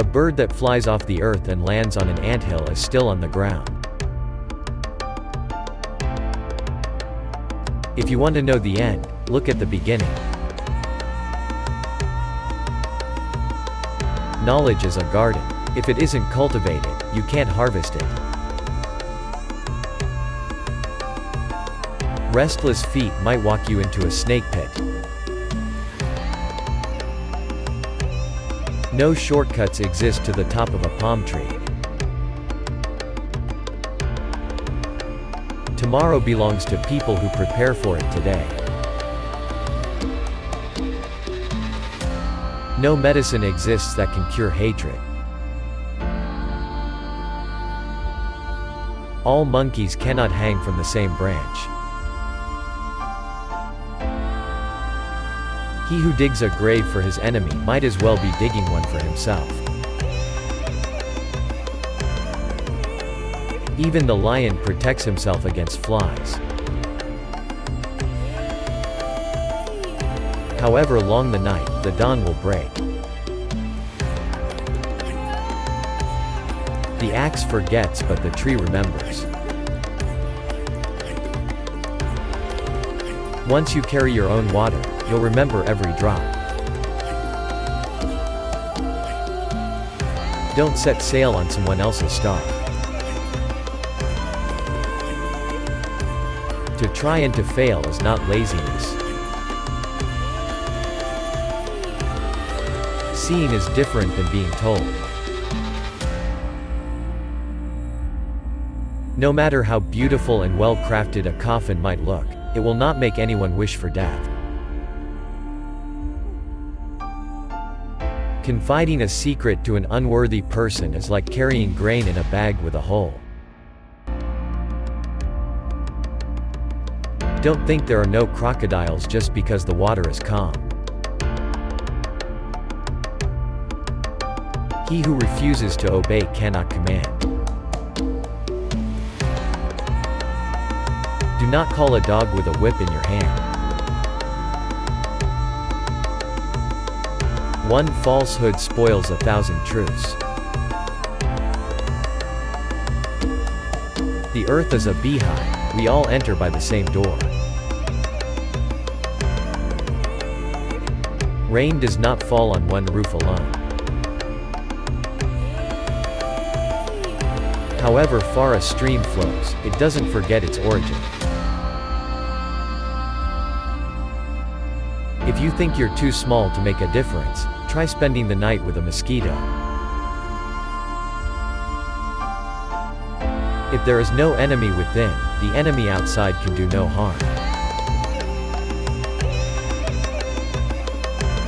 bird that flies off the earth and lands on an anthill is still on the ground. If you want to know the end, look at the beginning. Knowledge is a garden. If it isn't cultivated, you can't harvest it. Restless feet might walk you into a snake pit. No shortcuts exist to the top of a palm tree. Tomorrow belongs to people who prepare for it today. No medicine exists that can cure hatred. All monkeys cannot hang from the same branch. He who digs a grave for his enemy might as well be digging one for himself. Even the lion protects himself against flies. However long the night, the dawn will break. The axe forgets, but the tree remembers. Once you carry your own water, you'll remember every drop. Don't set sail on someone else's star. To try and to fail is not laziness. Seeing is different than being told. No matter how beautiful and well-crafted a coffin might look, it will not make anyone wish for death. Confiding a secret to an unworthy person is like carrying grain in a bag with a hole. Don't think there are no crocodiles just because the water is calm. He who refuses to obey cannot command. Do not call a dog with a whip in your hand. One falsehood spoils 1,000 truths. The earth is a beehive, we all enter by the same door. Rain does not fall on one roof alone. However far a stream flows, it doesn't forget its origin. If you think you're too small to make a difference, try spending the night with a mosquito. If there is no enemy within, the enemy outside can do no harm.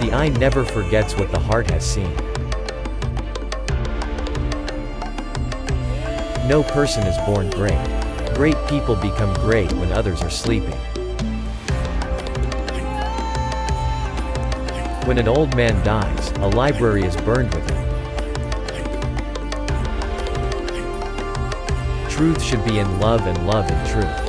The eye never forgets what the heart has seen. No person is born great. Great people become great when others are sleeping. When an old man dies, a library is burned with him. Truth should be in love and love in truth.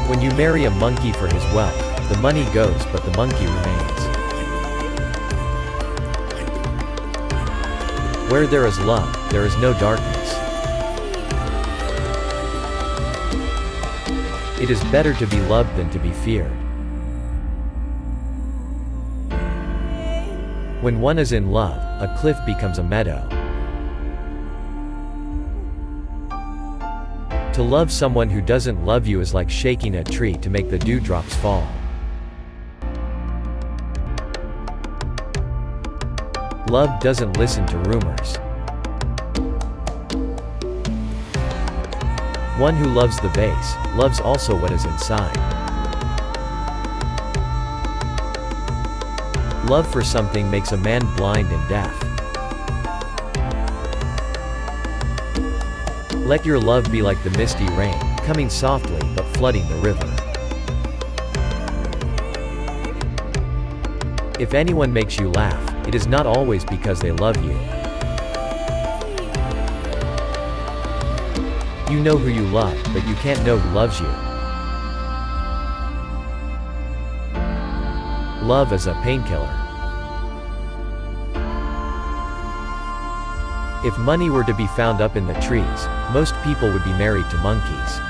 When you marry a monkey for his wealth, the money goes but the monkey remains. Where there is love, there is no darkness. It is better to be loved than to be feared. When one is in love, a cliff becomes a meadow. To love someone who doesn't love you is like shaking a tree to make the dewdrops fall. Love doesn't listen to rumors. One who loves the vase, loves also what is inside. Love for something makes a man blind and deaf. Let your love be like the misty rain, coming softly but flooding the river. If anyone makes you laugh, it is not always because they love you. You know who you love, but you can't know who loves you. Love is a painkiller. If money were to be found up in the trees, most people would be married to monkeys.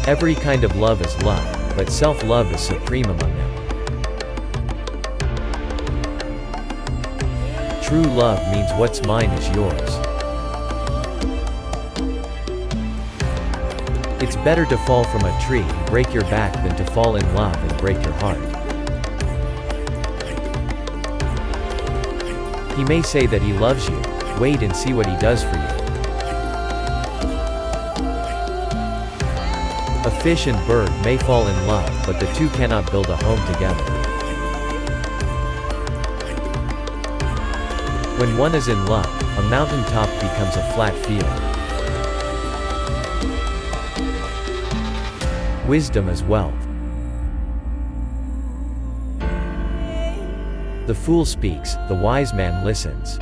Every kind of love is love, but self-love is supreme among them. True love means what's mine is yours. It's better to fall from a tree and break your back than to fall in love and break your heart. He may say that he loves you. Wait and see what he does for you. A fish and bird may fall in love, but the two cannot build a home together. When one is in love, a mountaintop becomes a flat field. Wisdom is wealth. The fool speaks, the wise man listens.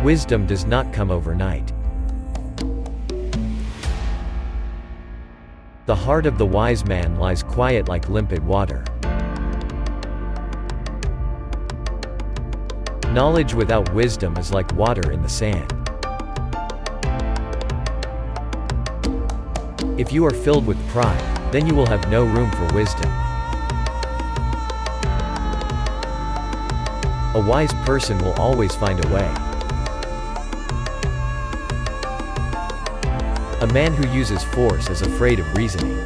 Wisdom does not come overnight. The heart of the wise man lies quiet like limpid water. Knowledge without wisdom is like water in the sand. If you are filled with pride, then you will have no room for wisdom. A wise person will always find a way. A man who uses force is afraid of reasoning.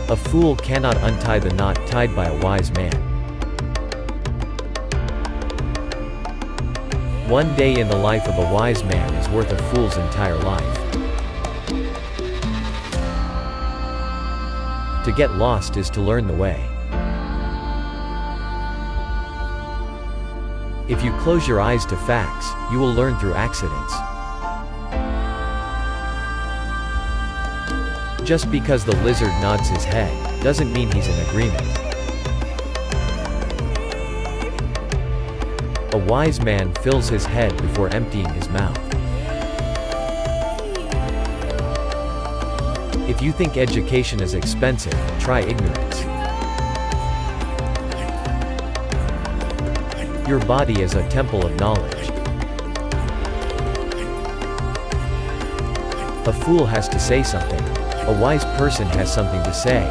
A fool cannot untie the knot tied by a wise man. One day in the life of a wise man is worth a fool's entire life. To get lost is to learn the way. If you close your eyes to facts, you will learn through accidents. Just because the lizard nods his head, doesn't mean he's in agreement. A wise man fills his head before emptying his mouth. If you think education is expensive, try ignorance. Your body is a temple of knowledge. A fool has to say something. A wise person has something to say.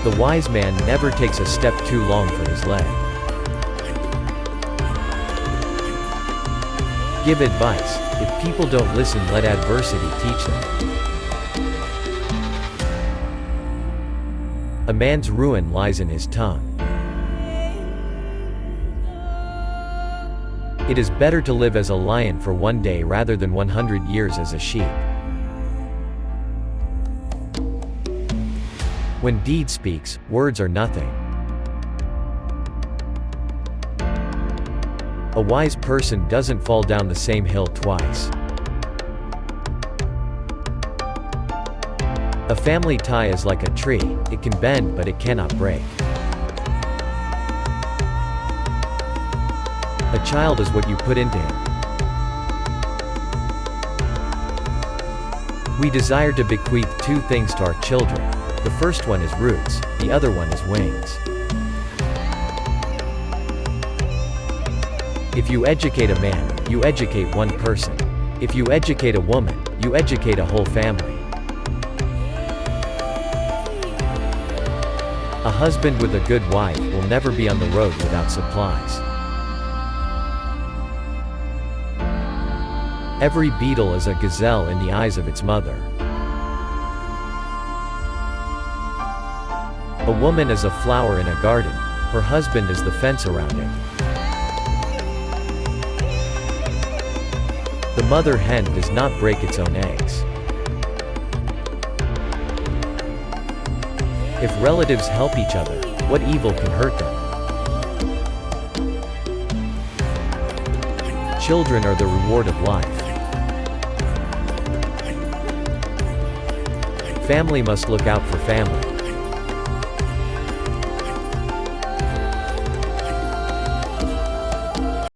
The wise man never takes a step too long for his leg. Give advice. If people don't listen, let adversity teach them. A man's ruin lies in his tongue. It is better to live as a lion for one day rather than 100 years as a sheep. When deed speaks, words are nothing. A wise person doesn't fall down the same hill twice. A family tie is like a tree, it can bend but it cannot break. A child is what you put into him. We desire to bequeath two things to our children. The first one is roots, the other one is wings. If you educate a man, you educate one person. If you educate a woman, you educate a whole family. A husband with a good wife will never be on the road without supplies. Every beetle is a gazelle in the eyes of its mother. A woman is a flower in a garden. Her husband is the fence around it. The mother hen does not break its own eggs. If relatives help each other, what evil can hurt them? Children are the reward of life. Family must look out for family.